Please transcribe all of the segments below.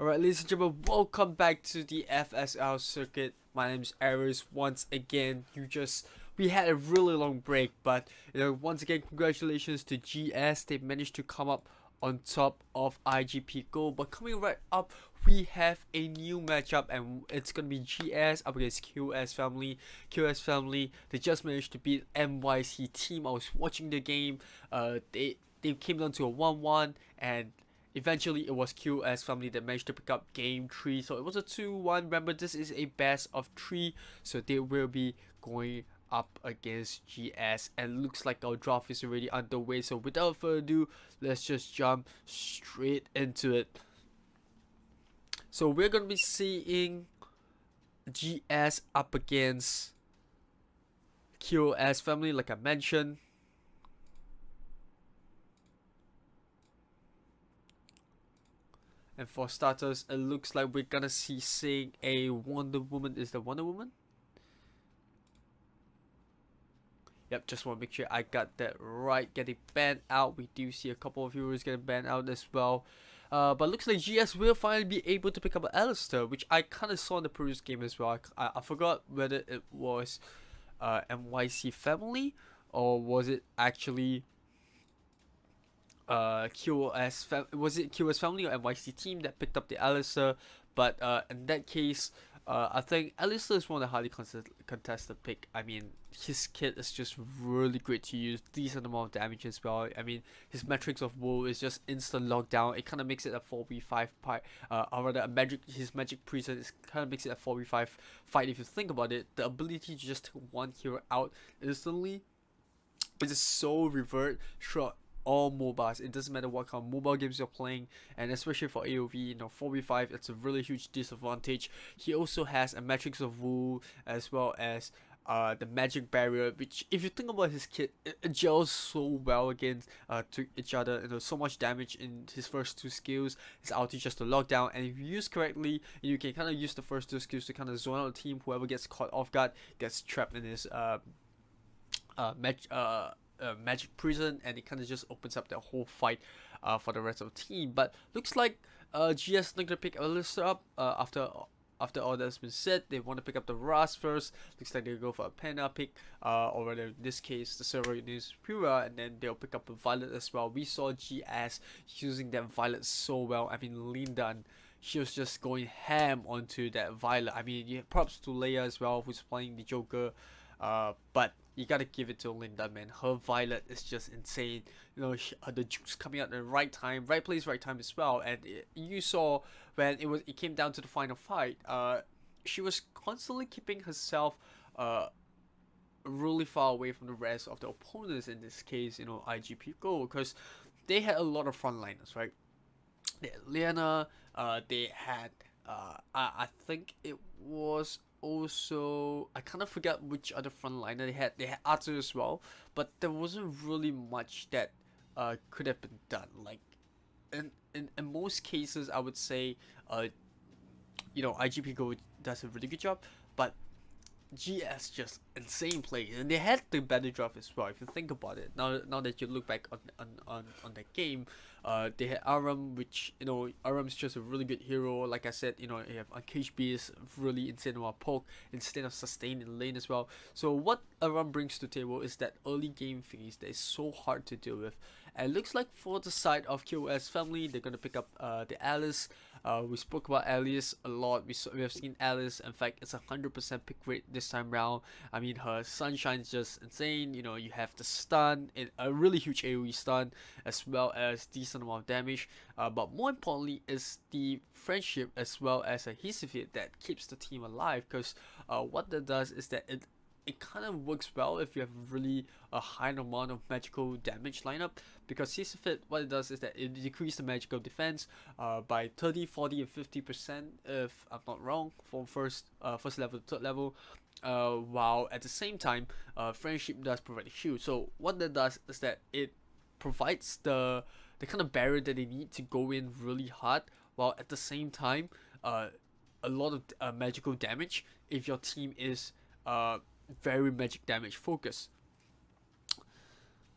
Alright, ladies and gentlemen, welcome back to the FSL circuit. My name is Aris once again. We had a really long break, but once again, congratulations to GS. They managed to come up on top of IGP Gold. But coming right up, we have a new matchup, and it's gonna be GS up against QOS Family. QOS Family, they just managed to beat NYC team. I was watching the game. They came down to a 1-1, and eventually it was QS Family that managed to pick up game 3. So it was a 2-1. Remember, this is a best of 3, so they will be going up against GS, and looks like our draft is already underway. So without further ado, let's just jump straight into it. So we're gonna be seeing GS up against QOS Family, like I mentioned. And for starters, it looks like we're gonna see seeing a Wonder Woman. Is the Wonder Woman? Yep, just want to make sure I got that right. Getting banned out. We do see a couple of viewers getting banned out as well. But looks like GS will finally be able to pick up Alistair, which I kind of saw in the previous game as well. I forgot whether it was NYC Family or was it actually was it QOS Family or NYC team that picked up the Alistair? But in that case, I think Alistair is one of the highly contested pick. I mean, his kit is just really great to use, decent amount of damage as well. I mean, his metrics of woe is just instant lockdown. It kind of makes it a 4v5 fight, or rather his magic prison is kind of makes it a 4v5 fight. If you think about it, the ability to just take one hero out instantly is just so revert throughout all mobiles. It doesn't matter what kind of mobile games you're playing, and especially for AoV, 4v5, it's a really huge disadvantage. He also has a Matrix of Wool as well as the magic barrier, which if you think about his kit, it gels so well against to each other. So much damage in his first 2 skills. His ulti just to lock down, and if you use correctly, you can kind of use the first 2 skills to kind of zone out the team. Whoever gets caught off guard gets trapped in his magic prison, and it kind of just opens up the whole fight for the rest of the team. But looks like GS not gonna pick Alistair up after all that's been said. They want to pick up the Ras first. Looks like they go for a Pena pick, or rather in this case the server uses Pura, and then they'll pick up a Violet as well. We saw GS using that Violet so well. I mean, Lindan, she was just going ham onto that Violet. I mean, yeah, props to Leia as well, who's playing the Joker. But you gotta give it to Linda, man. Her Violet is just insane. The juice coming out at the right time, right place, right time as well. And you saw when it came down to the final fight. She was constantly keeping herself really far away from the rest of the opponents. In this case, IGP Gold, because they had a lot of frontliners, right? They had Liana. They had I think it was also, I kind of forgot which other frontliner they had. They had Arthur as well, but there wasn't really much that could have been done. Like in most cases, I would say IGP Go does a really good job, but GS just insane plays, and they had the better draft as well. If you think about it, now that you look back on that game, they had Aram, which Aram is just a really good hero. Like I said, you have Uncaged Beast, really insane amount of poke, instead of sustain in lane as well. So what Aram brings to the table is that early game phase that is so hard to deal with. And it looks like for the side of QOS Family, they're gonna pick up the Alice. We spoke about Alice a lot. We have seen Alice. In fact, it's 100% pick rate this time round. I mean, her sunshine is just insane. You have the stun, a really huge AoE stun, as well as decent amount of damage. But more importantly is the friendship as well as a Hisifit that keeps the team alive. Because what that does is that it kind of works well if you have really a high amount of magical damage lineup, because Hisifit, what it does is that it decreases the magical defense by 30, 40, and 50%, if I'm not wrong, from first level to third level. While at the same time, friendship does provide a shield. So what that does is that it provides the kind of barrier that they need to go in really hard, while at the same time, a lot of magical damage if your team is very magic damage focused.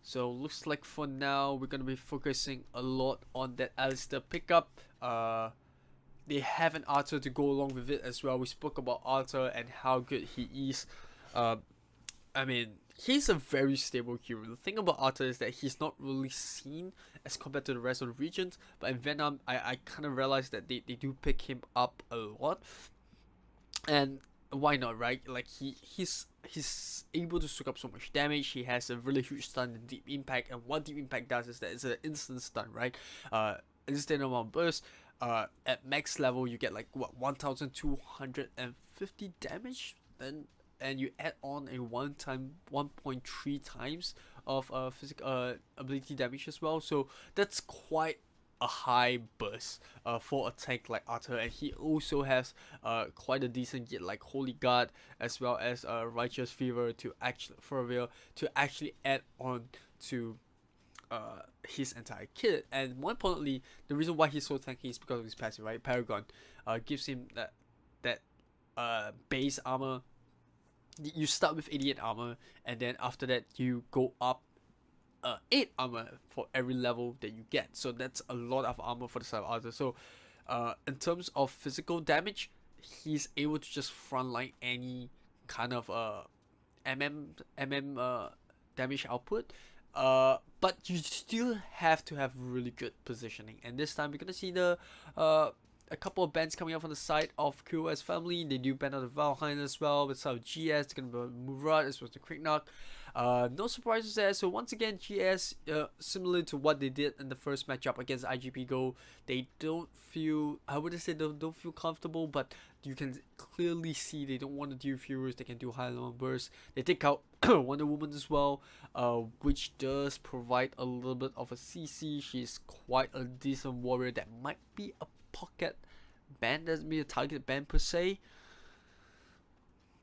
So looks like for now we're gonna be focusing a lot on that Alistair pickup. they have an Arthur to go along with it as well. We spoke about Arthur and how good he is. I mean, he's a very stable hero. The thing about Arthur is that he's not really seen as compared to the rest of the regions, but in Vietnam, I kind of realized that they do pick him up a lot. And why not, right? Like, he's able to soak up so much damage. He has a really huge stun and deep impact, and what deep impact does is that it's an instant stun, right? Instant amount burst. At max level you get like what, 1250 damage, then and you add on a 1.3 times of physical ability damage as well, so that's quite a high burst for a tank like Arthur. And he also has quite a decent gear like Holy Guard as well as Righteous Fever to actually add on to his entire kit. And more importantly, the reason why he's so tanky is because of his passive, right? Paragon gives him that base armor. You start with 88 armor, and then after that you go up 8 armor for every level that you get. So that's a lot of armor for the side of Arthur. So in terms of physical damage, he's able to just frontline any kind of damage output. But you still have to have really good positioning, and this time we're gonna see the a couple of bans coming up from the side of QOS Family. They do ban out the Valheim as well. With some GS, it's gonna be Murat as well as the Quick Knock. No surprises there. So once again, GS, similar to what they did in the first matchup against IGP Go, they don't feel, I wouldn't say they don't feel comfortable, but you can clearly see they don't want to do Furious. They can do high long bursts. They take out Wonder Woman as well, which does provide a little bit of a CC. She's quite a decent warrior that might be a pocket ban, doesn't be a target ban per se,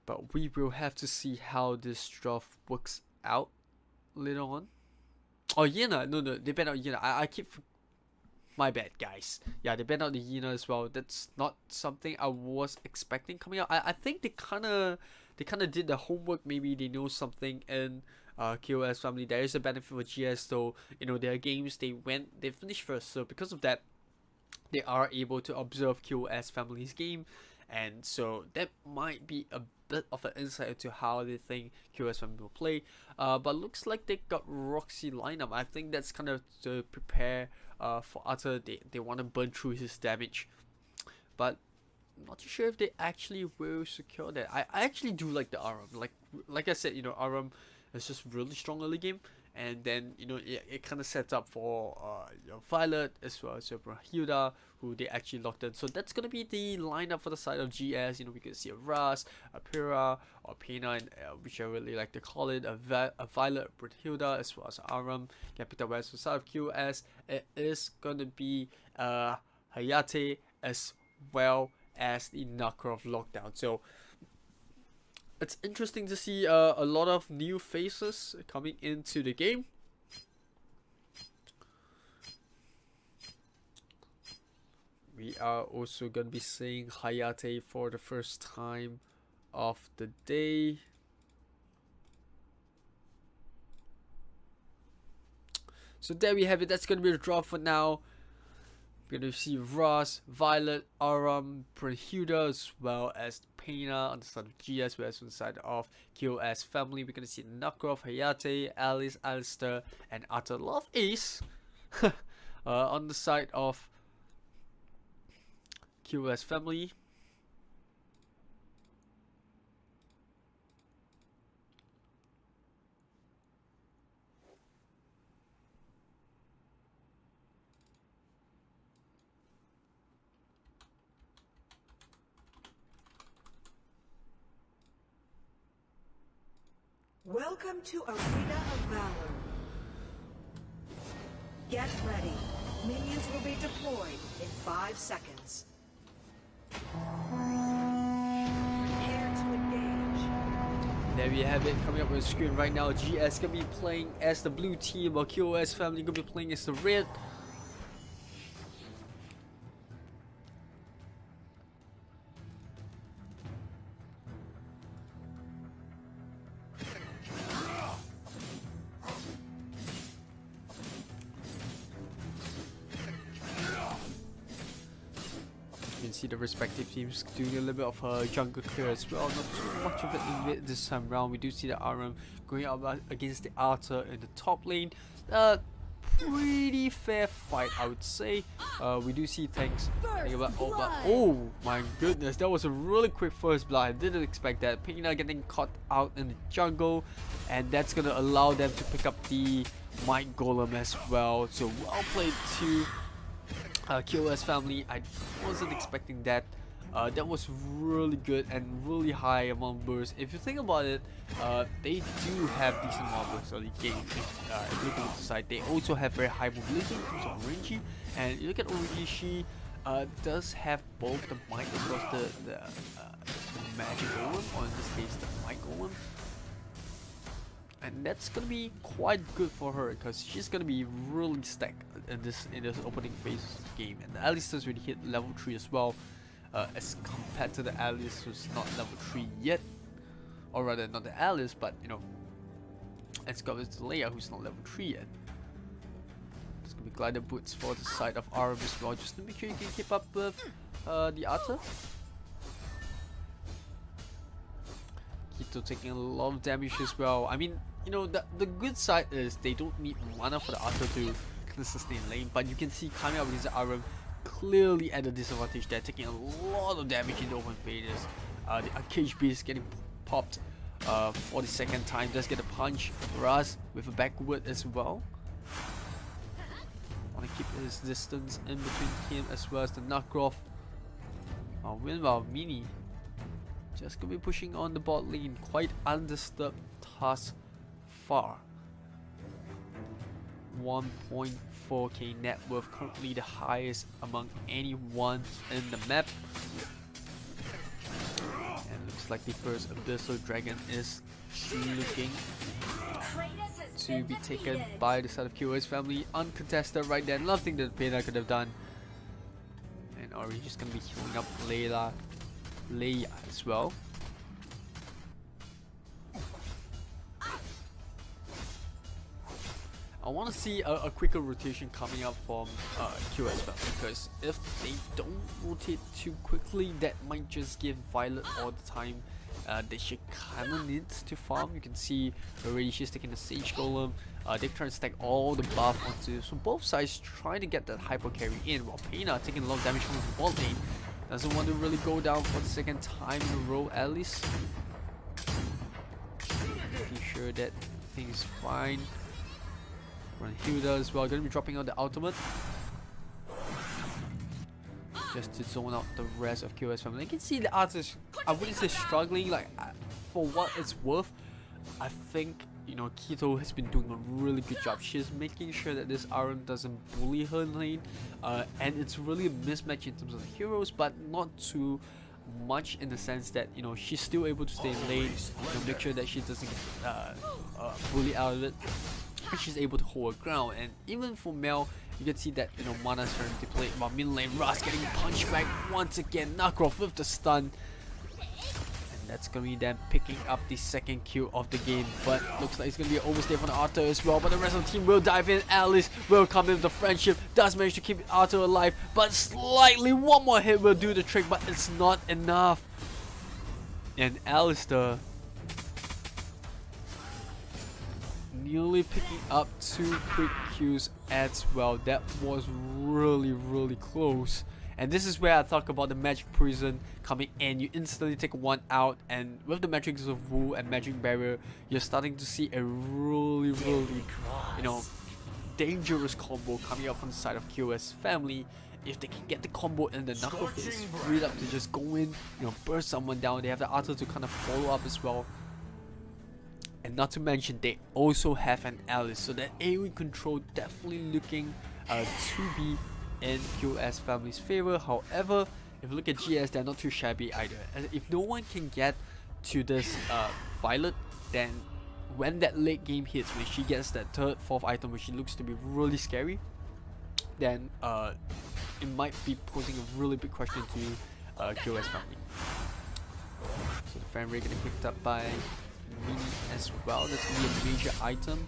but we will have to see how this stuff works out later on. Oh, Yena, no, they banned out Yena. I keep, my bad guys. Yeah, they banned out the Yena as well. That's not something I was expecting coming out. I think they kind of did the homework. Maybe they know something in QOS Family. There is a benefit for GS, though. You know, their games, they finished first, so because of that they are able to observe QOS Family's game, and so that might be a bit of an insight into how they think QOS Family will play. But looks like they got Roxy lineup. I think that's kind of to prepare for Arthur. They want to burn through his damage, but I'm not too sure if they actually will secure that. I actually do like the Aram. Like I said, you know, Aram is just really strong early game. And then, you know, it kind of sets up for Violet as well as Hilda, who they actually locked in. So that's going to be the lineup for the side of GS. You know, we can see a Ras, a Pyrrha, or P9, which I really like to call it, a Violet, Hilda, as well as Aram. Can pick up as the side of QS. It is going to be Hayate as well as the Knockoff Lockdown. So it's interesting to see a lot of new faces coming into the game. We are also going to be seeing Hayate for the first time of the day. So there we have it. That's going to be the draw for now. We're going to see Ross, Violet, Aram, Brunhilde, as well as Pena on the side of GS, whereas on the side of QOS Family, we're going to see Knockoff, Hayate, Alice, Alistair, and Arthur Love Ace. On the side of QOS Family. Welcome to Arena of Valor. Get ready. Minions will be deployed in 5 seconds. Prepare to engage. There we have it coming up on the screen right now. GS gonna be playing as the blue team, while QOS Family gonna be playing as the red. You can see the respective teams doing a little bit of jungle clear as well. Not too much of it invade this time round. We do see the RM going up against the Arthur in the top lane. Pretty fair fight, I would say. We do see tanks. Oh my goodness, that was a really quick first blood. I didn't expect that. Pina getting caught out in the jungle, and that's gonna allow them to pick up the Might Golem as well. So well played to QOS Family. I wasn't expecting that. That was really good and really high amount burst. If you think about it, they do have decent amount burst early game. If you look at the side, they also have very high mobility in terms of Orange. And you look at Orange, she does have both the Might as well as the Magic Golem, or in this case the Might Golem. And that's gonna be quite good for her because she's gonna be really stacked in this opening phase of the game. And the Alistair's already hit level 3 as well. As compared to the Alice who's not level 3 yet, or rather not the Alice, but you know, as compared to Leia who's not level 3 yet. There's gonna be glider boots for the side of RM as well, just to make sure you can keep up with the Arthur. Kito taking a lot of damage as well. I mean, you know, the good side is they don't need mana for the Arthur to kind of sustain lane, but you can see coming up against the RM clearly at a disadvantage. They're taking a lot of damage in the open phases. The Uncaged Beast getting popped for the second time. Does get a punch. Raz with a backward as well. Want to keep his distance in between him as well as the Nukroth. Meanwhile, Mini just gonna be pushing on the bot lane, quite undisturbed thus far. 1.4k net worth, currently the highest among anyone in the map. And looks like the first Abyssal Dragon is looking to be taken by the side of QOS Family. Uncontested right there, nothing that Pena could have done. And Ori just gonna be healing up Leia as well. I want to see a quicker rotation coming up from QS Family, because if they don't rotate too quickly, that might just give Violet all the time that she kind of needs to farm. You can see already she's taking the Sage Golem. They're trying to stack all the buff onto, so both sides trying to get that hyper carry in, while Pena taking a lot of damage from the bot lane. Doesn't want to really go down for the second time in a row at least. Making sure that everything is fine. Hilda as well, going to be dropping out the ultimate just to zone out the rest of QOS Family. You can see the artist, I wouldn't say struggling, like for what it's worth. I think, you know, Keto has been doing a really good job. She's making sure that this RM doesn't bully her lane, and it's really a mismatch in terms of the heroes, but not too much in the sense that, you know, she's still able to stay in lane, you know, make sure that she doesn't get bullied out of it. She's able to hold her ground. And even for Mel, you can see that, you know, Mana's starting to play, while mid lane Ras getting punched back once again. Nukroth with the stun, and that's gonna be them picking up the second kill of the game. But looks like it's gonna be an overstay for the Arthur as well, but the rest of the team will dive in. Alice will come in with the friendship, does manage to keep Arthur alive, but slightly one more hit will do the trick, but it's not enough. And Alistair nearly picking up 2 quick kills as well. That was really close. And this is where I talk about the Magic Prison coming in. You instantly take one out, and with the Matrix of Wu and Magic Barrier, you're starting to see a really, you know, dangerous combo coming out from the side of QOS Family. If they can get the combo and the Knuckle is freed up to just go in, you know, burst someone down. They have the Arthur to kind of follow up as well. And not to mention, they also have an Alice, so that AoE control definitely looking to be in QOS Family's favor. However, if you look at GS, they're not too shabby either. And if no one can get to this Violet, then when that late game hits, when she gets that 3rd, 4th item, which looks to be really scary, then it might be posing a really big question to QOS Family. So the fan rate getting picked up by Mini as well. That's going to be a major item.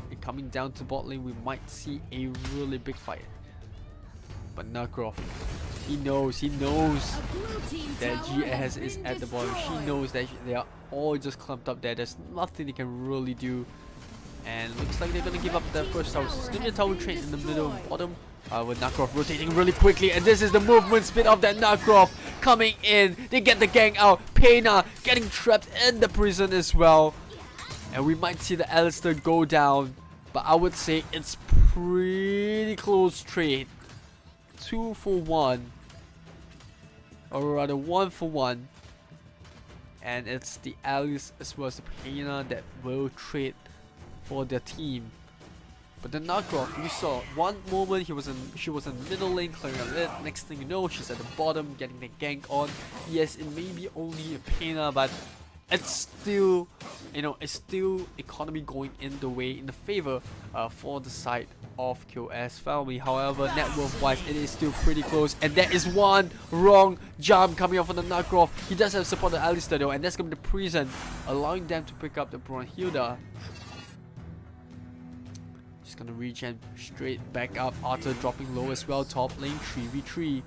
And coming down to bot lane, we might see a really big fight. But Nukroth He knows that GS is at the bottom. She knows that they are all just clumped up there. There's nothing they can really do. And looks like they're gonna give up that first tower. So it's gonna be a tower trade in the middle and bottom. With Narkov rotating really quickly, and this is the movement speed of that Narkov coming in. They get the gang out. Pena getting trapped in the prison as well. And we might see the Alistair go down. But I would say it's pretty close trade. 2 for 1. Or rather 1 for 1. And it's the Alice as well as the Pena that will trade for their team. But the Narkov, you saw one moment she was in middle lane clearing a lit. Next thing you know, she's at the bottom getting the gank on. Yes, it may be only a Pena, but it's still, it's still economy going in the favor for the side of QOS Family. However, net worth wise, it is still pretty close, and there is one wrong jump coming off from the Narkov. He does have support the Alistair though, and that's gonna be the prison, allowing them to pick up the Brunhilde. Just gonna regen straight back up. Arthur dropping low as well. Top lane 3v3.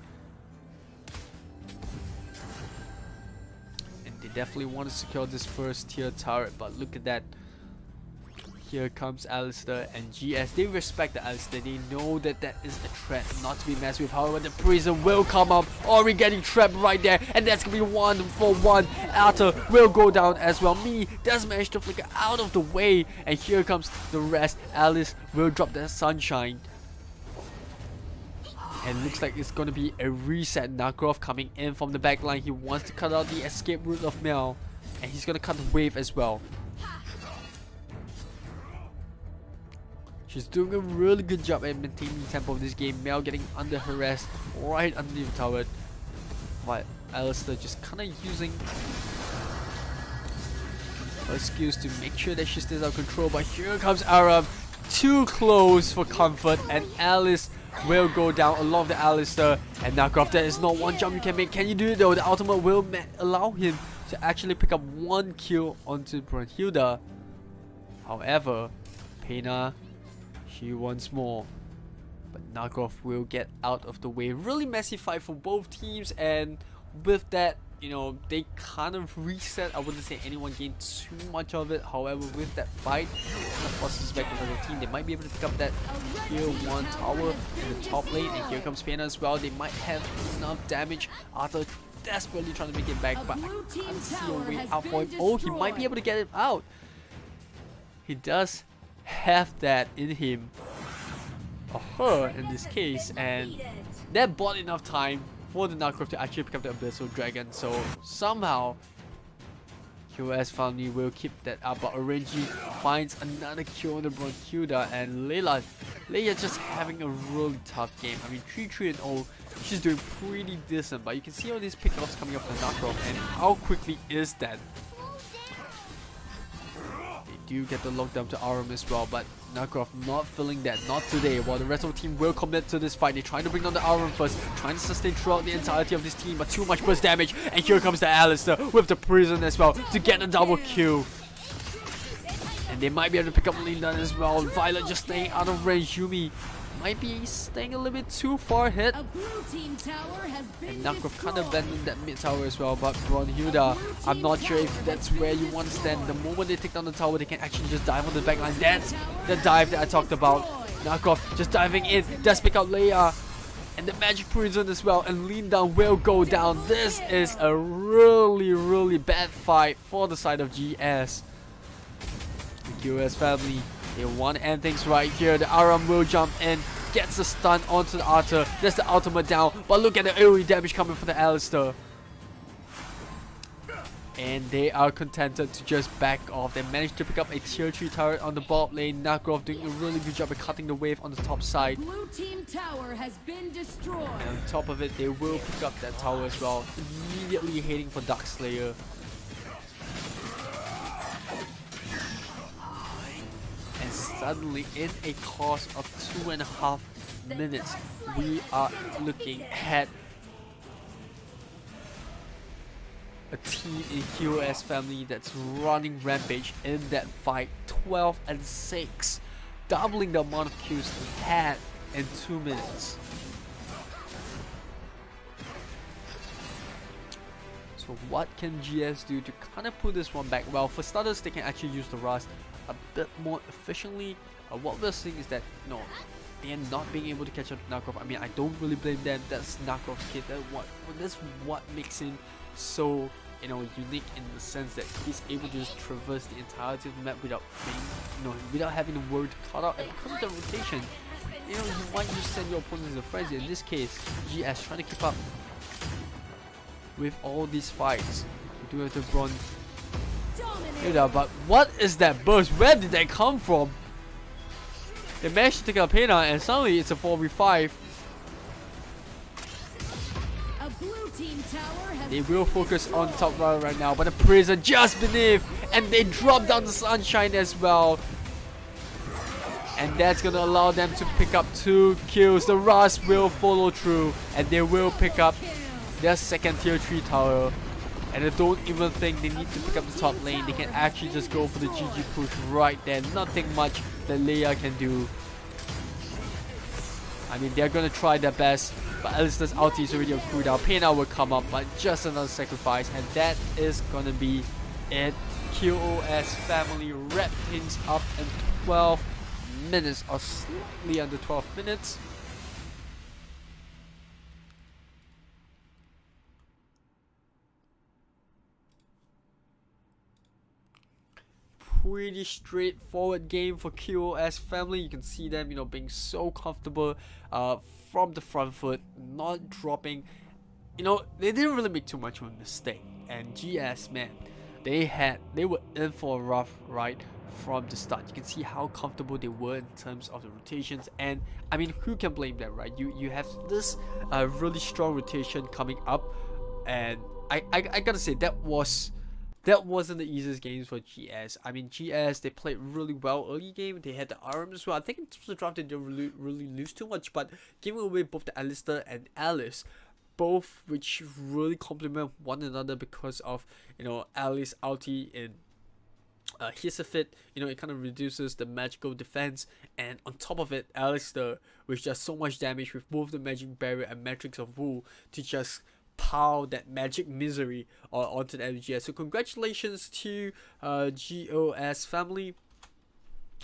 And they definitely want to secure this first tier turret, but look at that. Here comes Alistair and GS. They respect the Alistair. They know that that is a threat not to be messed with. However, the prison will come up. Ori getting trapped right there. And that's going to be 1 for 1. Arthur will go down as well. Me does manage to flicker out of the way. And here comes the rest. Alice will drop that sunshine. And looks like it's going to be a reset. Narkov coming in from the back line. He wants to cut out the escape route of Mel. And he's going to cut the wave as well. She's doing a really good job at maintaining the tempo of this game. Mel getting under harassed right underneath the tower. But Alistair just kind of using her skills to make sure that she stays out of control. But here comes Aram. Too close for comfort. And Alice will go down along the Alistair. And Narkov, there is not one jump you can make. Can you do it though? The ultimate will allow him to actually pick up 1 kill onto Brunhilde. However, Pena, she wants more, but Narkov will get out of the way. Really messy fight for both teams, and with that, they kind of reset. I wouldn't say anyone gained too much of it. However, with that fight, it forces back to the team. They might be able to pick up that tier 1 tower in the top lane, and here comes Pena as well. They might have enough damage. Arthur desperately trying to make it back, but I can't see a way out for him. Oh, he might be able to get it out. He does have that in him, or her in this case, and that bought enough time for the Narkov to actually pick up the Abyssal Dragon. So somehow QOS Family will keep that up, but Orangi finds another kill on the Brunhilde, and Leia just having a really tough game. I mean, 3-3-0, she's doing pretty decent, but you can see all these pickups coming up from the Narkov, and how quickly is that? Do get the lockdown to Aram as well, but Narkov not feeling that, not today. While the rest of the team will commit to this fight, they're trying to bring down the Aram first, trying to sustain throughout the entirety of this team, but too much burst damage. And here comes the Alistair with the prison as well to get a double kill. And they might be able to pick up Linda as well. Violet just staying out of range. Yumi might be staying a little bit too far ahead. And Narkov kind of bending that mid tower as well, but Brunhilde, I'm not sure if that's where you want to stand. The moment they take down the tower, they can actually just dive on the backline. That's the dive that I talked about. Narkov just diving in, does pick out Leia. And the magic prison as well, and lean down will go down. This is a really bad fight for the side of GS. The QOS Family, they want to end things right here. The Aram will jump in, gets the stun onto the Arthur. There's the ultimate down, but look at the AoE damage coming from the Alistair. And they are contented to just back off. They managed to pick up a tier 3 turret on the bot lane. Narkov doing a really good job at cutting the wave on the top side. Blue team tower has been destroyed. And on top of it, they will pick up that tower as well. Immediately heading for Darkslayer. And suddenly, in a course of 2.5 minutes, we are looking at a team in QOS Family that's running rampage in that fight. 12-6, doubling the amount of kills they had in 2 minutes. So what can GS do to kind of put this one back? Well, for starters, they can actually use the Rust a bit more efficiently. What we're seeing is that, you know, they are not being able to catch up to Narkov. I mean, I don't really blame them. That's Narkov's kid. That's what makes him so, you know, unique in the sense that he's able to just traverse the entirety of the map without being, you know, without having the world cut out. And because of the rotation, you know, you might just send your opponents in a frenzy. In this case, GS trying to keep up with all these fights. We do have the bronze. But what is that burst? Where did that come from? They managed to take out Pena, and suddenly it's a 4v5. A blue team tower has They will focus on top right now, but the prison just beneath, and they drop down the sunshine as well. And that's gonna allow them to pick up 2 kills. The Rust will follow through, and they will pick up their second tier 3 tower. And I don't even think they need to pick up the top lane. They can actually just go for the GG push right there. Nothing much that Leia can do. I mean, they're gonna try their best, but Alistair's ulti is already on cooldown. Pena will come up, but just another sacrifice, and that is gonna be it. QOS Family wrap things up in 12 minutes, or slightly under 12 minutes. Pretty straightforward game for QOS Family. You can see them, you know, being so comfortable from the front foot, not dropping. You know, they didn't really make too much of a mistake. And GS, man, they were in for a rough ride from the start. You can see how comfortable they were in terms of the rotations, and I mean, who can blame them, right? You have this really strong rotation coming up, and I gotta say that wasn't the easiest games for GS. I mean, GS, they played really well early game. They had the RM as well. I think in terms of the draft, they didn't really lose too much, but giving away both the Alistair and Alice, both which really complement one another because of, you know, Alice ulti in his fit, you know, it kind of reduces the magical defense, and on top of it, Alistair with just so much damage with both the magic barrier and matrix of wool to just pile that magic misery onto the MGS. So congratulations to GOS Family,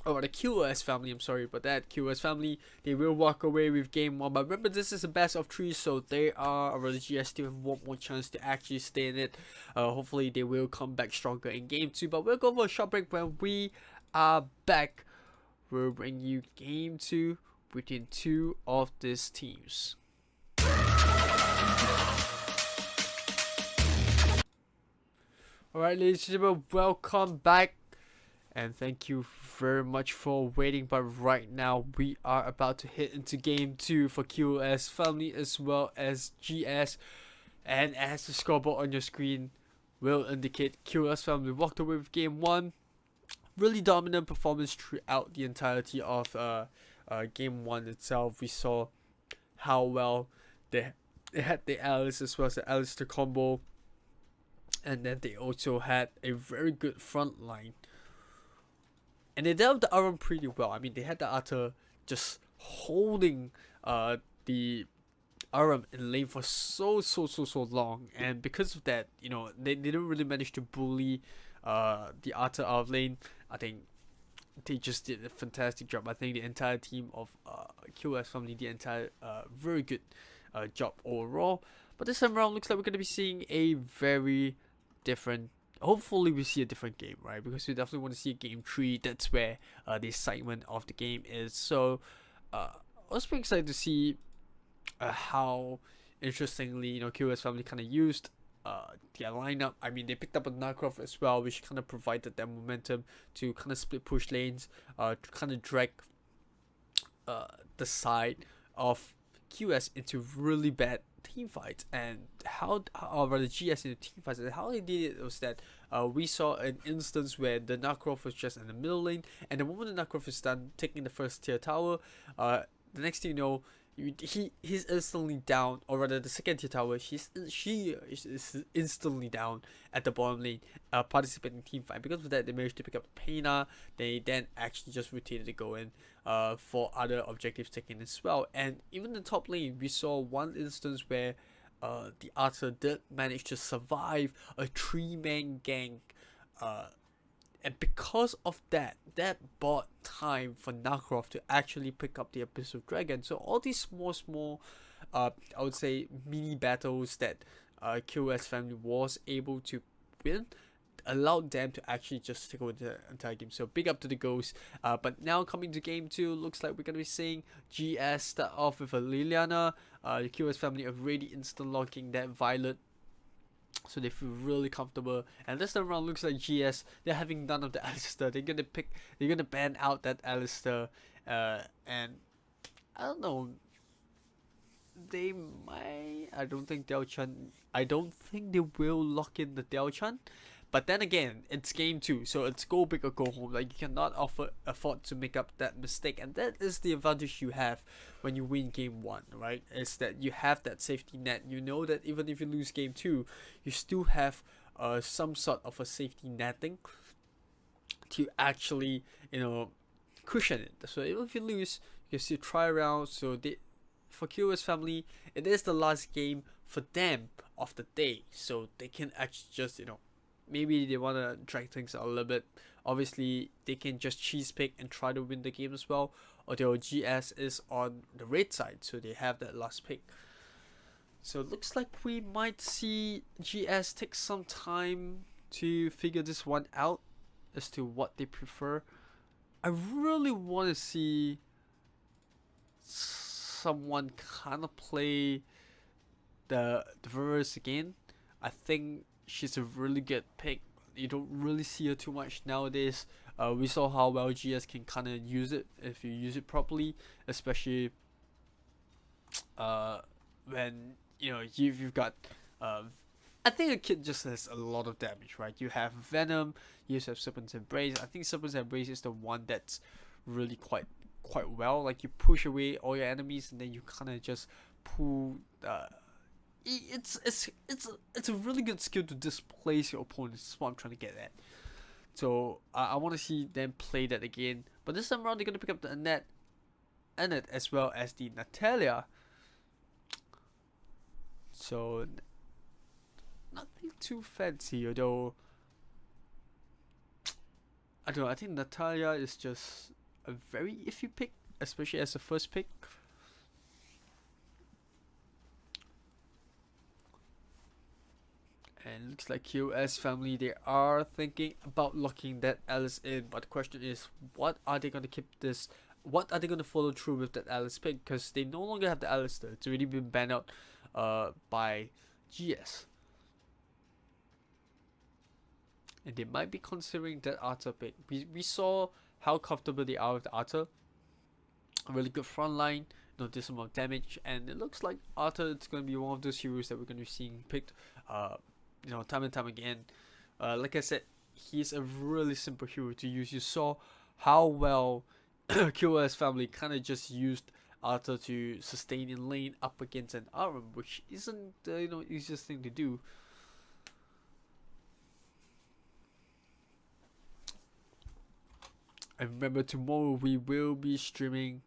or the QOS Family, I'm sorry about that, QOS Family. They will walk away with game 1, but remember, this is a best of 3, so they are, or the GS still have one more chance to actually stay in it. Hopefully they will come back stronger in game 2, but we'll go for a short break. When we are back, we'll bring you game 2 between 2 of these teams. Alright, ladies and gentlemen, welcome back, and thank you very much for waiting. But right now, we are about to hit into game 2 for QOS Family as well as GS. And as the scoreboard on your screen will indicate, QOS Family walked away with game 1. Really dominant performance throughout the entirety of game 1 itself. We saw how well they had the Alice as well as the Alistair combo. And then they also had a very good front line. And they dealt the RM pretty well. I mean, they had the Arthur just holding the RM in lane for so long. And because of that, you know, they didn't really manage to bully the Arthur out of lane. I think they just did a fantastic job. I think the entire team of QOS Family did entire very good job overall. But this time around, looks like we're going to be seeing a very different, hopefully we see a different game, right? Because we definitely want to see a game 3. That's where the excitement of the game is. So I was pretty excited to see how interestingly, you know, QOS Family kind of used their lineup. I mean, they picked up a Narkov as well, which kind of provided them momentum to kind of split push lanes, to kind of drag the side of QS into really bad team fights. And how, or rather GS into team fights, and how they did it was that we saw an instance where the Narkov was just in the middle lane, and the moment the Narkov is done taking the first tier tower, the next thing you know, he's instantly down, or rather the second tier tower, she is instantly down at the bottom lane, participating in team fight. Because of that, they managed to pick up Pena. They then actually just rotated to go in for other objectives taken as well. And even the top lane, we saw one instance where the Arthur did manage to survive a 3-man gang, and because of that, that bought time for Narkov to actually pick up the Abyss of Dragon. So all these small, I would say mini battles that QOS Family was able to win allowed them to actually just take over the entire game. So big up to the Ghosts. But now coming to game 2, looks like we're gonna be seeing GS start off with a Liliana. The QOS Family already instant locking that Violet, so they feel really comfortable. And this time around, looks like GS, they're having none of the Alistair. They're gonna ban out that Alistair, and I don't know. They might. I don't think they will lock in the Delchan. But then again, it's game 2, so it's go big or go home. Like, you cannot afford to make up that mistake, and that is the advantage you have when you win game 1, right? Is that you have that safety net. You know that even if you lose game 2, you still have some sort of a safety netting to actually, cushion it. So even if you lose, you can still try around. So for QOS Family, it is the last game for them of the day, so they can actually just, maybe they want to drag things out a little bit. Obviously, they can just cheese pick and try to win the game as well. Although GS is on the red side, so they have that last pick. So it looks like we might see GS take some time to figure this one out as to what they prefer. I really want to see someone kind of play the reverse again. I think she's a really good pick. You don't really see her too much nowadays. We saw how well GS can kind of use it if you use it properly, especially when you've got I think a kid just has a lot of damage, right? You have Venom, you have Serpent's Embrace. I think Serpent's Embrace is the one that's really quite well. Like, you push away all your enemies and then you kind of just pull. It's a really good skill to displace your opponents. That's what I'm trying to get at. So I want to see them play that again. But this time around, they're gonna pick up the Annette as well as the Natalia. So nothing too fancy, although I don't know. I think Natalia is just a very iffy pick, especially as a first pick. And it looks like QOS Family, they are thinking about locking that Alice in, but the question is, what are they going to keep this? What are they going to follow through with that Alice pick? Because they no longer have the Alistair. It's already been banned out by GS. And they might be considering that Arthur pick. We saw how comfortable they are with the Arthur. A really good front line, no decent amount of damage, and it looks like Arthur is going to be one of those heroes that we're going to be seeing picked time and time again. Like I said, he's a really simple hero to use. You saw how well QOS Family kind of just used Arthur to sustain in lane up against an Aram, which isn't the easiest thing to do. And remember, tomorrow we will be streaming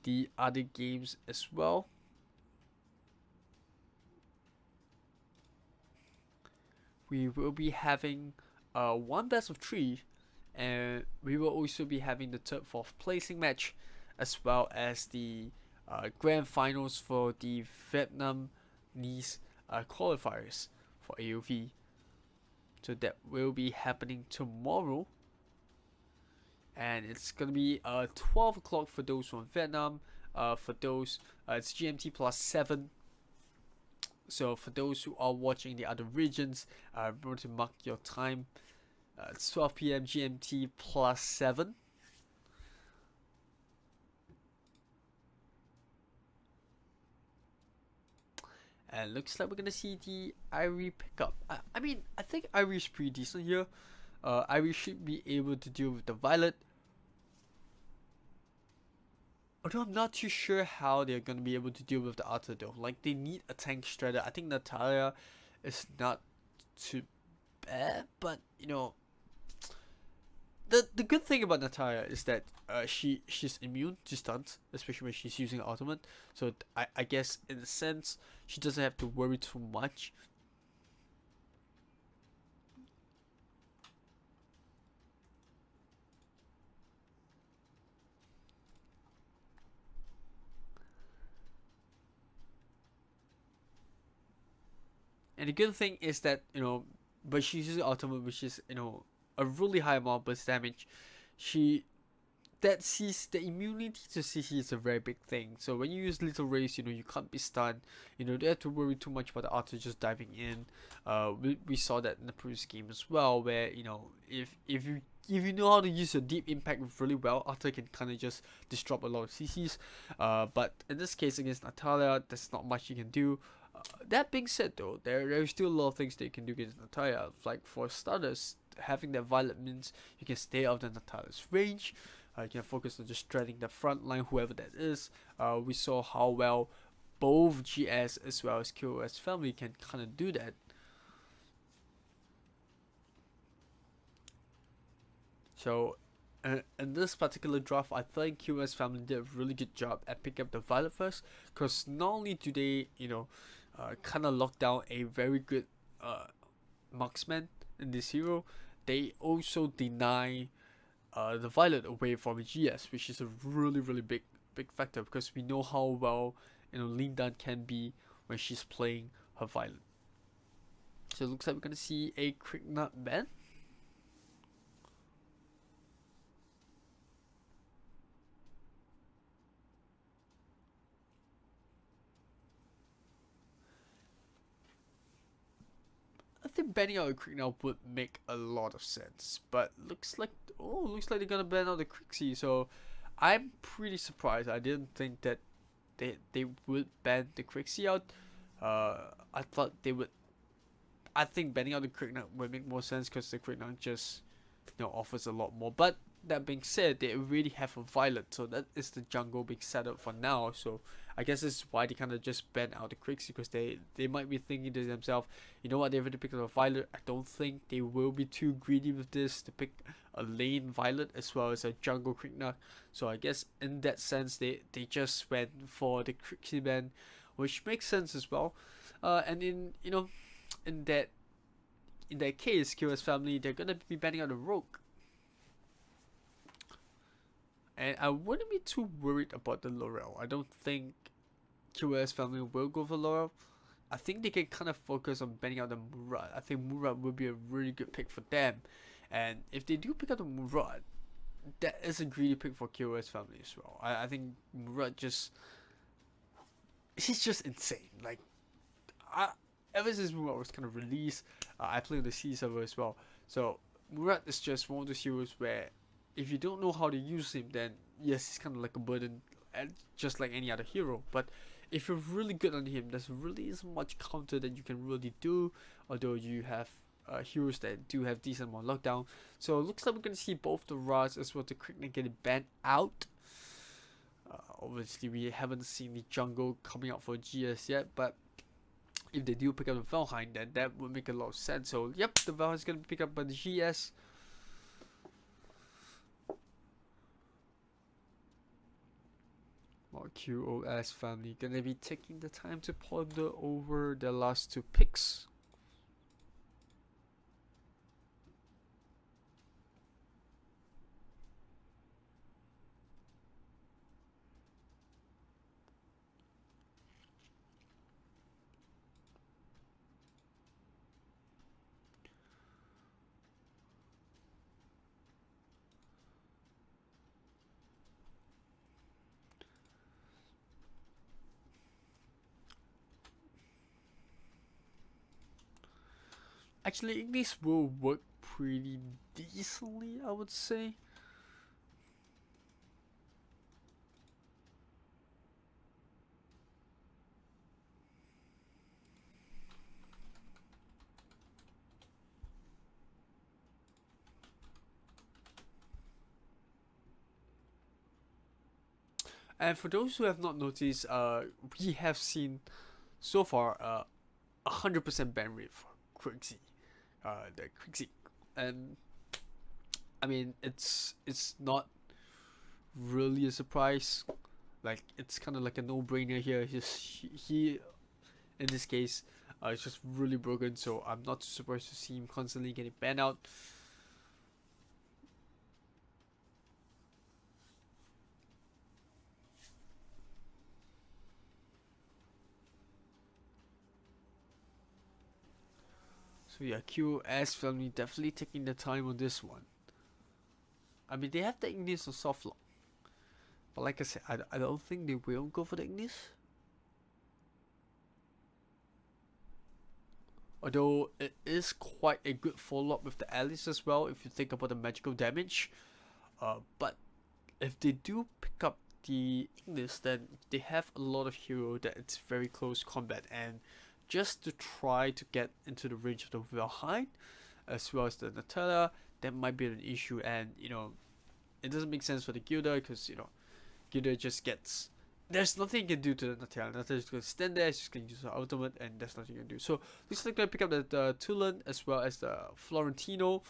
the other games as well. We will be having one best of 3, and we will also be having the 3rd, 4th placing match, as well as the grand finals for the Vietnamese qualifiers for AoV. So that will be happening tomorrow, and it's gonna be 12 o'clock for those from Vietnam. For those, it's GMT plus 7. So for those who are watching the other regions, remember to mark your time. It's 12 p.m. GMT plus 7. And looks like we're gonna see the Irie pickup. I mean, I think Irie is pretty decent here. Irie should be able to deal with the Violet. Although I'm not too sure how they're going to be able to deal with the Arthur though. Like, they need a tank strider. I think Natalia is not too bad, but the good thing about Natalia is that she's immune to stunts, especially when she's using ultimate. So I guess in a sense she doesn't have to worry too much. And the good thing is that, but she's using ultimate, which is, a really high amount of burst damage. The immunity to CC is a very big thing. So when you use Little Rays, you can't be stunned. You don't have to worry too much about the auto just diving in. We saw that in the previous game as well, where, if you know how to use your deep impact really well, Arthur can kind of just disrupt a lot of CCs. But in this case against Natalia, there's not much you can do. That being said, though, there is still a lot of things that you can do against Natalia. Like, for starters, having that Violet means you can stay out of Natalia's range. You can focus on just threading the front line, whoever that is. We saw how well both GS as well as QOS Family can kind of do that. So, in this particular draft, I think QOS Family did a really good job at picking up the Violet first, because not only do they, kind of lock down a very good marksman in this hero, they also deny the Violet away from GS, which is a really big factor, because we know how well Lindan can be when she's playing her Violet. So it looks like we're gonna see a Quick Nut ban. I think banning out the Quick Nut would make a lot of sense, but looks like they're gonna ban out the Quixie. So I'm pretty surprised. I didn't think that they would ban the Quixie out. I thought they would. I think banning out the Quick Nut would make more sense, because the Quick Nut just offers a lot more. But that being said, they already have a Violet, so that is the jungle being set up for now. So I guess this is why they kind of just ban out the Quixie, because they might be thinking to themselves, you know what, they've already picked up a Violet. I don't think they will be too greedy with this to pick a lane Violet as well as a jungle Quick Nut. So I guess in that sense, they just went for the Quixie ban, which makes sense as well. And in that case, QOS Family, they're gonna be banning out the Rogue. And I wouldn't be too worried about the Laurel. I don't think QOS Family will go for Laurel. I think they can kind of focus on banning out the Murad. I think Murad will be a really good pick for them. And if they do pick up the Murad, that is a greedy pick for QOS Family as well. I think Murad he's just insane. Like, ever since Murad was kind of released, I play on the C server as well. So Murad is just one of those heroes where, if you don't know how to use him, then yes, he's kind of like a burden, and just like any other hero. But if you're really good on him, there's really isn't much counter that you can really do, although you have heroes that do have decent amount of lockdown. So it looks like we're going to see both the Raz as well as the Quicknut getting banned out. Obviously, we haven't seen the jungle coming out for GS yet, but if they do pick up the Valheim, then that would make a lot of sense. So yep, the Valheim is going to be picked up by the GS. QOS Family gonna be taking the time to ponder over their last two picks. Actually, Ignis will work pretty decently, I would say. And for those who have not noticed, we have seen so far 100% ban rate for Quixie. The Quixie. And I mean, it's not really a surprise. Like, it's kind of like a no-brainer here. He in this case, is just really broken. So I'm not too surprised to see him constantly getting banned out. So yeah, QOS Family definitely taking the time on this one. I mean, they have the Ignis on soft lock, but like I said, I don't think they will go for the Ignis. Although it is quite a good follow-up with the Alice as well, if you think about the magical damage. But if they do pick up the Ignis, then they have a lot of hero that it's very close combat, and just to try to get into the range of the Valheim as well as the Nutella, that might be an issue. And you know, it doesn't make sense for the Gilda, because you know, Gilda just gets, there's nothing you can do to the Nutella. Nutella's going to stand there, she's going to use her ultimate, and there's nothing you can do. So looks like they're going to pick up the Tulan as well as the Florentino.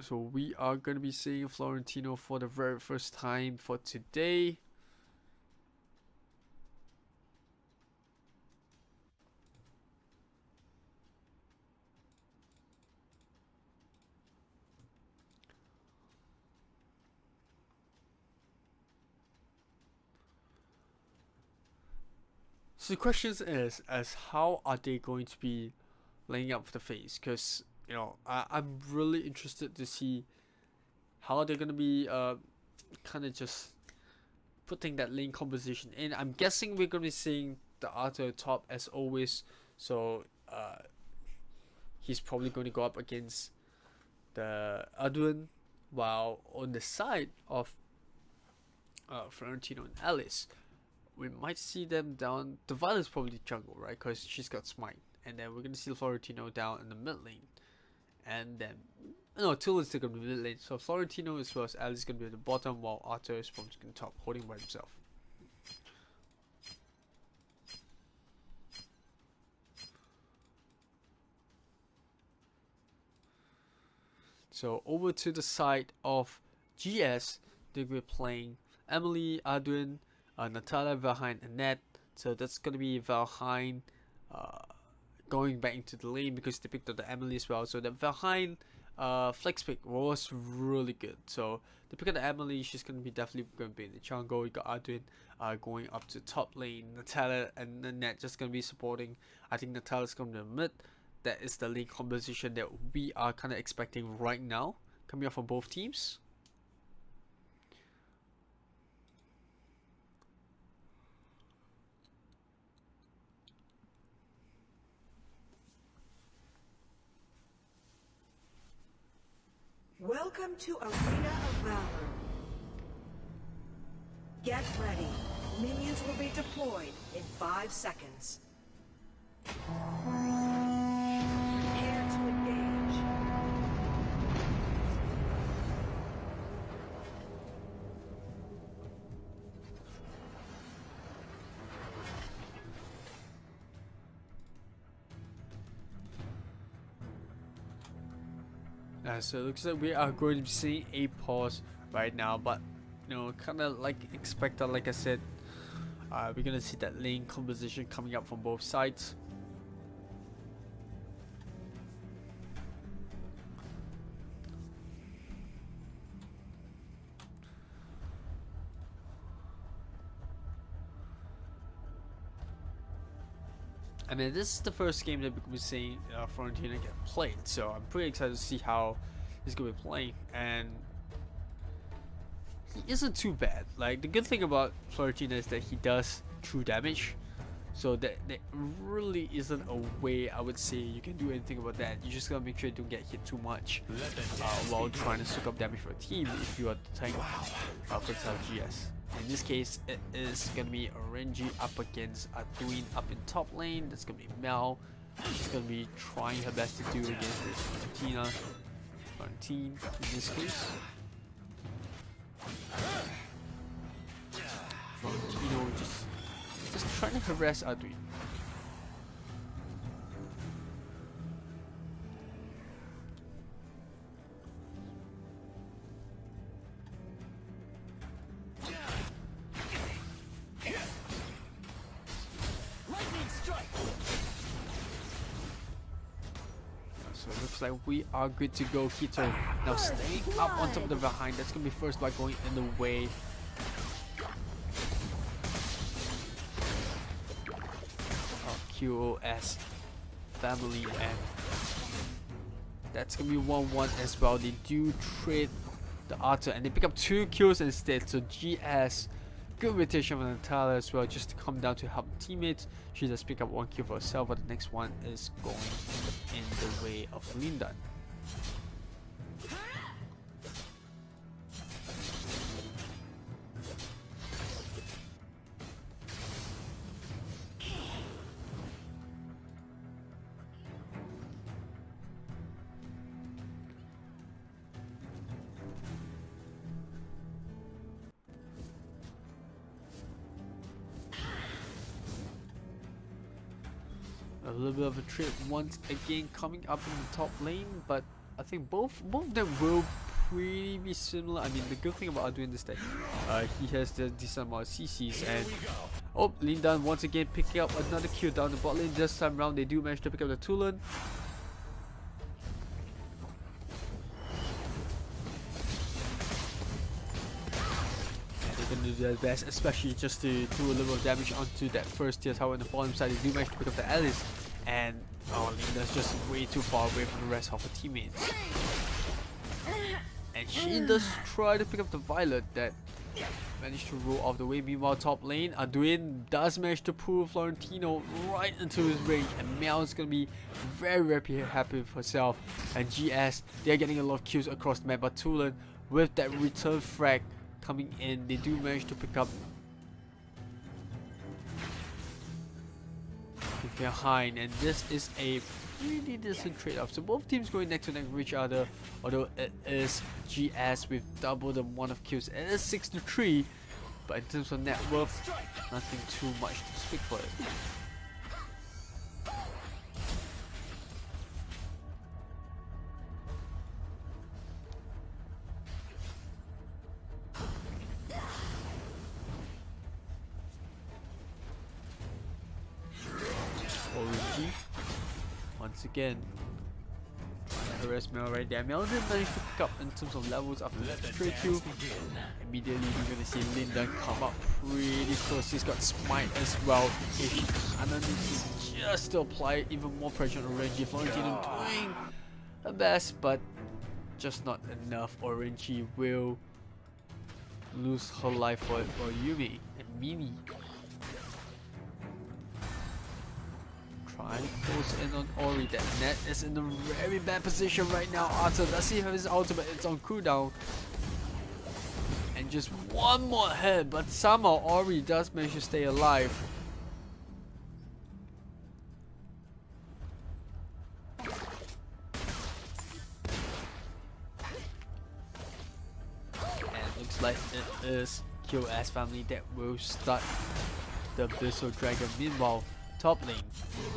So we are going to be seeing Florentino for the very first time for today. So the question is, as how are they going to be laying up for the phase? Because you know, I'm really interested to see how they're gonna be kind of just putting that lane composition in. I'm guessing we're gonna be seeing the Arthur top as always. So he's probably going to go up against the Adwin, while on the side of Florentino and Alice, we might see them down. The Violet's probably jungle, right? Because she's got smite. And then we're going to see Florentino down in the mid lane. And then, no, Tulin's still going to be mid lane. So Florentino as well as Alice is going to be at the bottom, while Arthur is probably going to top, holding by himself. So over to the side of GS, they're going to be playing Emily, Adwin, Natalia, Valheim, and Ned. So that's going to be Valheim going back into the lane because they picked up the Emily as well. So the Valheim flex pick was really good. So they picked up the Emily, she's going to be definitely going to be in the jungle. You got Adwin going up to top lane. Natalia and Ned just going to be supporting. I think Natalia's going to be mid. That is the lane composition that we are kind of expecting right now, coming up from both teams. Welcome to Arena of Valor. Get ready. Minions will be deployed in 5 seconds. Prepare to engage. So it looks like we are going to be seeing a pause right now, but you know, kind of like expected. Like I said, we're gonna see that lane composition coming up from both sides. I mean, this is the first game that we're seeing Florentino get played, so I'm pretty excited to see how he's going to be playing. And he isn't too bad. Like, the good thing about Florentino is that he does true damage, so that really isn't a way, I would say, you can do anything about that. You just gotta make sure you don't get hit too much while trying to soak up damage for a team if you are the tank for GS. In this case, it is gonna be Renji up against Adwin up in top lane. That's gonna be Mel. She's gonna be trying her best to do against this Valentine in this case. Florentino just trying to harass Adwin. So it looks like we are good to go. Kito now staying up on top of the behind. That's gonna be first by going in the way of QOS Family, and that's gonna be 1-1 as well. They do trade the Arthur and they pick up 2 kills instead. So GS, good rotation from Natalia as well, just to come down to help teammates. She just pick up 1 kill for herself, but the next one is going in the way of Lindan. A little bit of a trip once again coming up in the top lane, but I think both of them will pretty be similar. I mean, the good thing about Arduin is that he has the decent amount of CCs, and oh, Lindan once again picking up another kill down the bot lane. This time round they do manage to pick up the Tulan. Do their best, especially just to do a little damage onto that first tier tower on the bottom side. They do manage to pick up the Alice, and oh, Linda's just way too far away from the rest of her teammates. And she does try to pick up the Violet that managed to roll off the way. Meanwhile, top lane, Arduin does manage to pull Florentino right into his range, and Meow's gonna be very happy with herself. And GS, they're getting a lot of kills across the map, but Tulan with that return frag coming in, they do manage to pick up behind, and this is a pretty decent trade-off. So both teams going neck to neck with each other, although it is GS with double the amount of kills. It is 6-3, but in terms of net worth, nothing too much to speak for it. Once again, trying to harass Mel right there. Mel did manage to pick up in terms of levels after that straight kill. Immediately we're gonna see Lindan come up pretty close. He's got Smite as well. If she kinda needs to just to apply even more pressure on Renji. Florentino doing her best, but just not enough. Renji will lose her life for Yumi and Mimi. Trying to close in on Ori. That net is in a very bad position right now. Arthur does he have his ultimate? It's on cooldown. And just one more hit, but somehow Ori does manage to stay alive. And looks like it is QOS Family that will start the Abyssal Dragon. Meanwhile, top lane,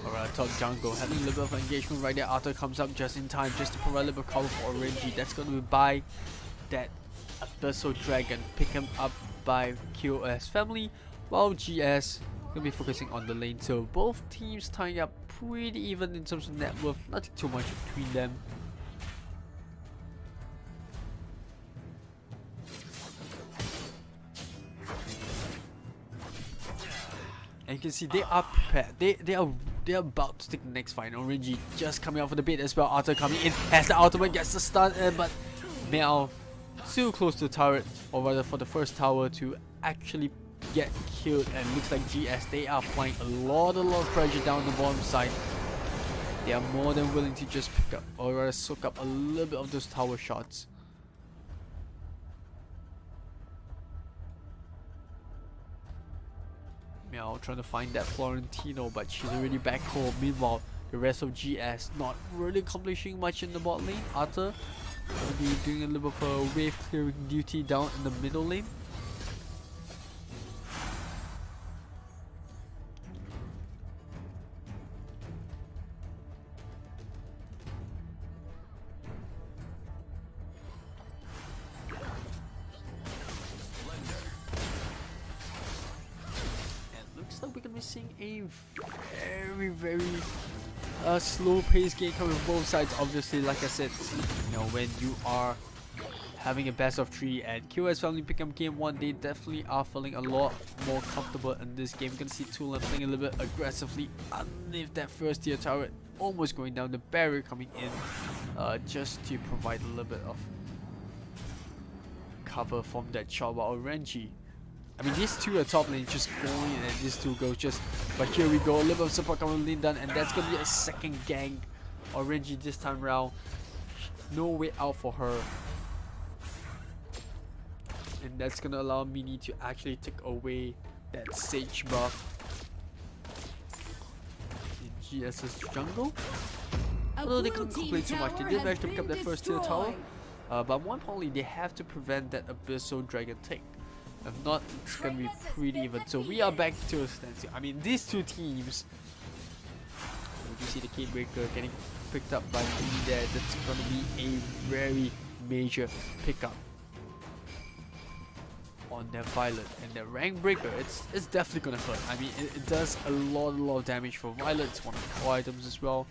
or top jungle, having a little bit of engagement right there. Arthur comes up just in time, just to provide a little bit of cover for Renji. That's going to be by that Abyssal Dragon, pick him up by QOS Family, while GS going to be focusing on the lane. So both teams tying up pretty even in terms of net worth, nothing too much between them. And you can see they are prepared. They are about to take the next fight. Renji just coming out for the bait as well. Arthur coming in as the ultimate gets the stun in, but Meow too close to the turret, or rather for the first tower to actually get killed. And looks like GS, they are applying a lot of pressure down the bottom side. They are more than willing to just pick up, or rather soak up a little bit of those tower shots. Meow trying to find that Florentino, but she's already back home. Meanwhile, the rest of GS not really accomplishing much in the bot lane. Arthur gonna be doing a little bit of a wave clearing duty down in the middle lane. We're gonna be seeing a very a slow pace game coming from both sides. Obviously, like I said, you know, when you are having a best of 3 and QOS Family pick up game 1, they definitely are feeling a lot more comfortable in this game. You're gonna see Tulan playing a little bit aggressively underneath that first tier turret, almost going down, the barrier coming in just to provide a little bit of cover from that shot by Orenji. I mean, these two are top lane just going, and these two go just. But here we go, a little bit of support coming from Lindan, and that's gonna be a second gank. Orenji this time round, no way out for her, and that's gonna allow Mini to actually take away that Sage buff in GS's jungle. Although they couldn't complain too much, they did manage to pick up that first tier tower. But more importantly, they have to prevent that Abyssal Dragon take. If not, it's gonna be pretty even. So we are back to a standstill. I mean, these two teams. You see the Kingmaker getting picked up by me there. That's gonna be a very major pickup on their Violet and their rank breaker. It's definitely gonna hurt. I mean, it does a lot of damage for Violet. It's one of the core items as well.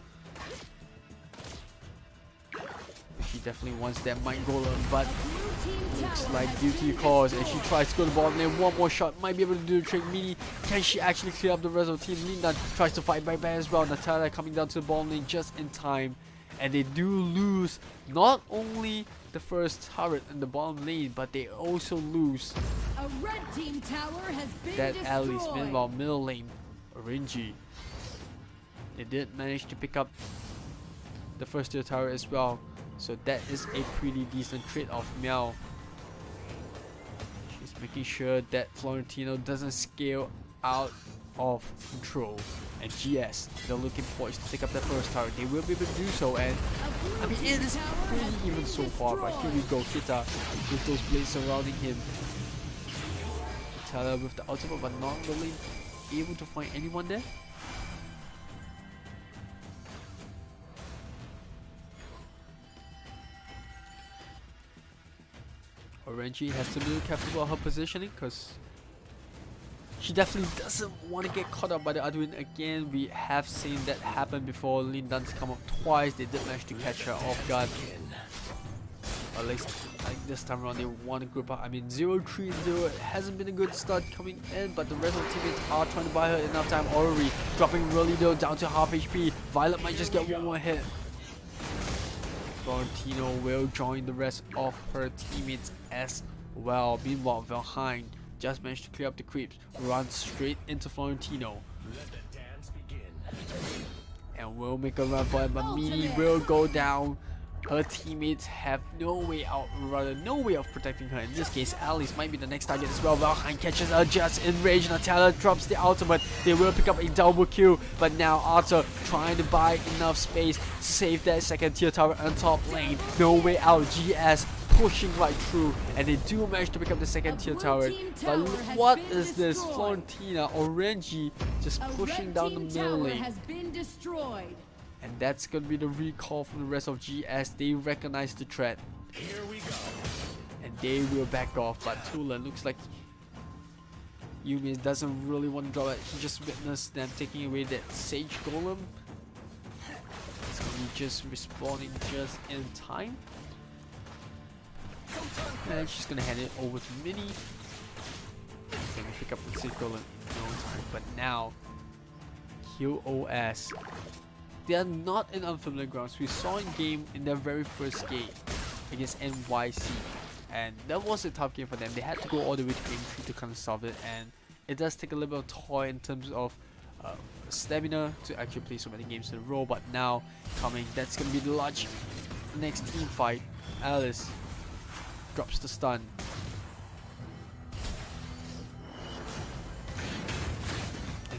She definitely wants that Mind Golem, but looks like duty calls, and she tries to go to the bottom lane. One more shot might be able to do the trick. Mini, can she actually clear up the rest of the team? Lindan tries to fight back as well. Natalia coming down to the bottom lane just in time, and they do lose not only the first turret in the bottom lane, but they also lose A red team tower has been that destroyed. Alice. Meanwhile, middle lane, Orenji, they did manage to pick up the first tier tower as well. So that is a pretty decent trade off. Meow, she's making sure that Florentino doesn't scale out of control. And GS, they're looking poised to take up the first tower. They will be able to do so, and I mean, it is pretty even so far. But here we go, Kita with those blades surrounding him. Tyler with the ultimate, but not really able to find anyone there. Orenji has to be careful about her positioning, because she definitely doesn't want to get caught up by the Arduin again. We have seen that happen before. Lindan's come up twice. They did manage to catch her off guard. At least like this time around they want to group up. I mean, 0-3-0, it hasn't been a good start coming in, but the rest of the teammates are trying to buy her enough time. Ori dropping really low, down to half HP. Violet might just get one more hit. Florentino will join the rest of her teammates as well. Meanwhile, Valheim just managed to clear up the creeps, run straight into Florentino, and will make a run for it, but Mini will go down. Her teammates have no way out, rather no way of protecting her. In this case, Alice might be the next target as well. Valheim catches her just in range. Natalia drops the ultimate. They will pick up a double kill, but now Arthur trying to buy enough space to save that second tier tower on top lane. No way out. GS pushing right through, and they do manage to pick up the second tier tower. But what is this? Florentina, Orenji just pushing down the middle lane. Has been destroyed. And that's gonna be the recall from the rest of GS. They recognize the threat. Here we go. And they will back off. But Tulan looks like Yumi doesn't really want to drop it. He just witnessed them taking away that Sage Golem. It's gonna be just respawning just in time. And she's gonna hand it over to Mini. She's gonna pick up the Sage Golem in no time. But now QOS, they are not in unfamiliar grounds. We saw in game in their very first game against NYC, and that was a tough game for them. They had to go all the way to game 3 to kind of solve it, and it does take a little bit of toil in terms of stamina to actually play so many games in a row. But now coming, that's gonna be the large next team fight. Alice drops the stun.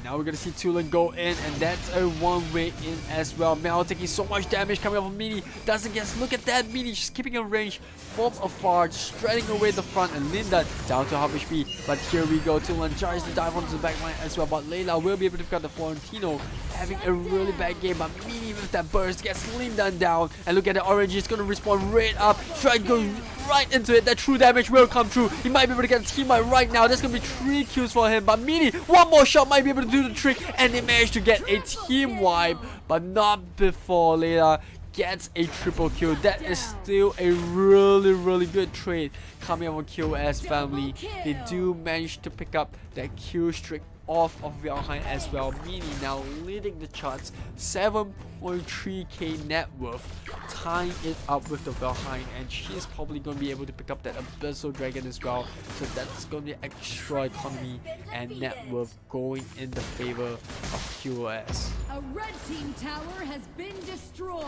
Now we're gonna see Tulan go in, and that's a one-way in as well. Mel taking so much damage coming off of Mini. Doesn't get. Look at that Mini. She's keeping a range from afar, stretching away the front, and Linda down to half HP. But here we go. Tulan tries to dive onto the back line as well. But Layla will be able to pick up the Florentino, having a really bad game. But Mini with that burst gets Linda down. And look at the orange. It's gonna respawn right up. Try to go right into it. That true damage will come through. He might be able to get a team wipe right now. There's going to be 3 kills for him. But Mini, one more shot might be able to do the trick. And they managed to get a team wipe. But not before Layla gets a triple kill. That is still a really good trade coming out of QOS Family. They do manage to pick up that kill streak off of Valheim as well, meaning now leading the charts, 7.3k net worth, tying it up with the Valheim, and she's probably going to be able to pick up that Abyssal Dragon as well, so that's going to be extra economy and net worth going in the favor of QOS. A red team tower has been destroyed.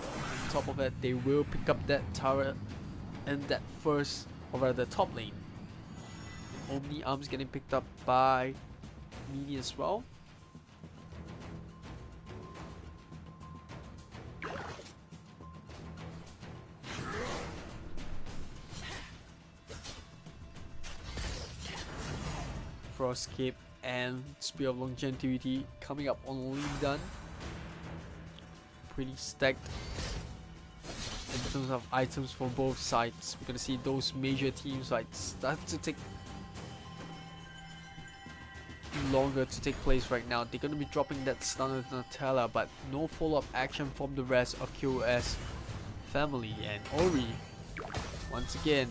On top of it, they will pick up that tower in that first, or rather top lane. Omni Arms getting picked up by Mini as well. Frostcape and Spear of Longevity coming up on Lindan. Pretty stacked in terms of items for both sides. We're gonna see those major teams like start to take longer to take place right now. They're gonna be dropping that stun with Nutella, but no follow-up action from the rest of QOS Family. And Ori, once again,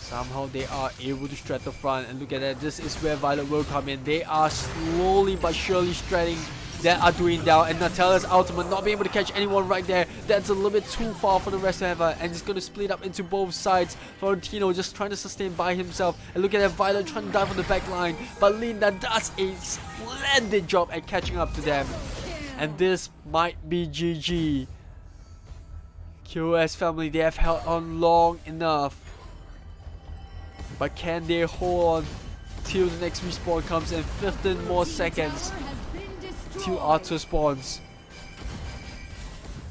somehow they are able to strat the front, and look at that, this is where Violet will come in. They are slowly but surely stretting that are doing down, and Nutella's ultimate not being able to catch anyone right there. That's a little bit too far for the rest of her, and it's going to split up into both sides. Florentino just trying to sustain by himself, and look at that, Violet trying to dive on the back line, but Linda does a splendid job at catching up to them, and this might be GG. QOS Family, they have held on long enough, but can they hold on till the next respawn comes in? 15 more seconds till Arthur spawns,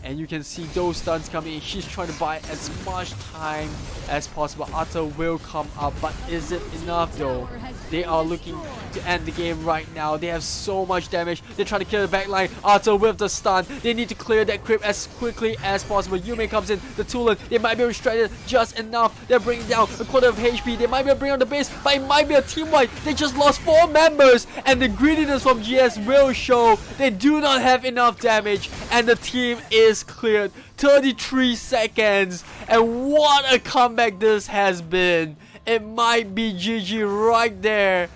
and you can see those stuns coming in. She's trying to buy as much time as possible. Arthur will come up, but is it enough though? They are looking to end the game right now. They have so much damage. They're trying to kill the backline. Arthur with the stun. They need to clear that creep as quickly as possible. Yume comes in. The Tulan, they might be able to strike it just enough. They're bringing down a quarter of HP. They might be able to bring on the base, but it might be a team wipe. They just lost 4 members, and the greediness from GS will show. They do not have enough damage, and the team is cleared. 33 seconds, and what a comeback this has been. It might be GG right there.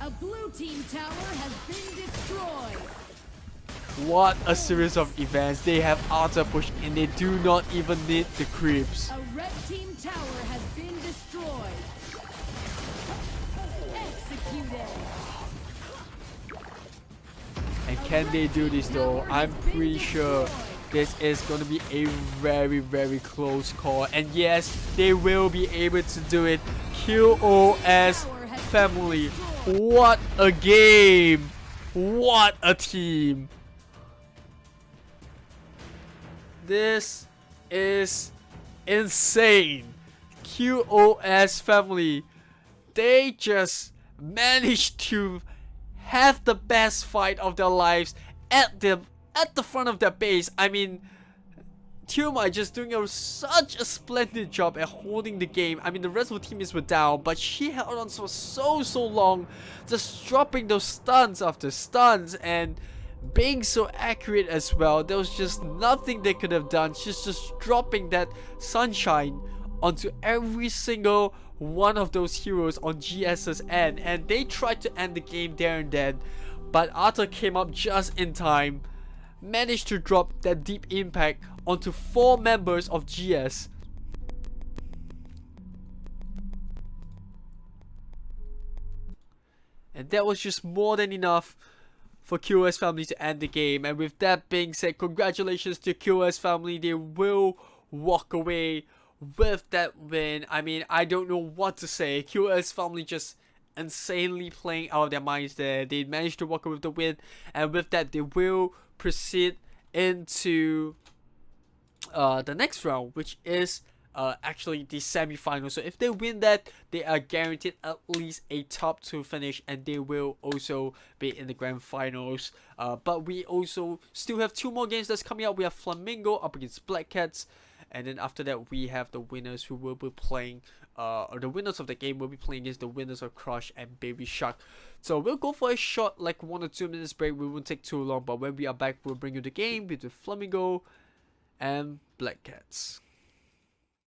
A blue team tower has been destroyed. What a series of events. They have Arthur pushed in. They do not even need the creeps. A red team tower has been destroyed. Executed. And can they do this though? I'm pretty sure this is going to be a very close call. And yes, they will be able to do it. QOS Family. What a game. What a team. This is insane. QOS Family. They just managed to have the best fight of their lives at the front of their base. I mean, Tuma just doing such a splendid job at holding the game. I mean, the rest of the teammates were down, but she held on for so long, just dropping those stuns after stuns and being so accurate as well. There was just nothing they could have done. She's just dropping that sunshine onto every single one of those heroes on GS's end, and they tried to end the game there and then, but Arthur came up just in time, managed to drop that deep impact onto 4 members of GS. And that was just more than enough for QOS Family to end the game. And with that being said, congratulations to QOS Family. They will walk away with that win. I mean, I don't know what to say. QOS Family just insanely playing out of their minds there. They managed to walk away with the win, and with that they will proceed into the next round, which is actually the semi-final. So if they win that, they are guaranteed at least a top 2 finish, and they will also be in the grand finals. But we also still have 2 more games that's coming up. We have Flamingo up against Black Cats, and then after that we have the winners who will be playing, or the winners of the game will be playing against the winners of Crush and Baby Shark. So we'll go for a short, like 1 or 2 minutes break. We won't take too long, but when we are back, we'll bring you the game between Flamingo and Black Cats.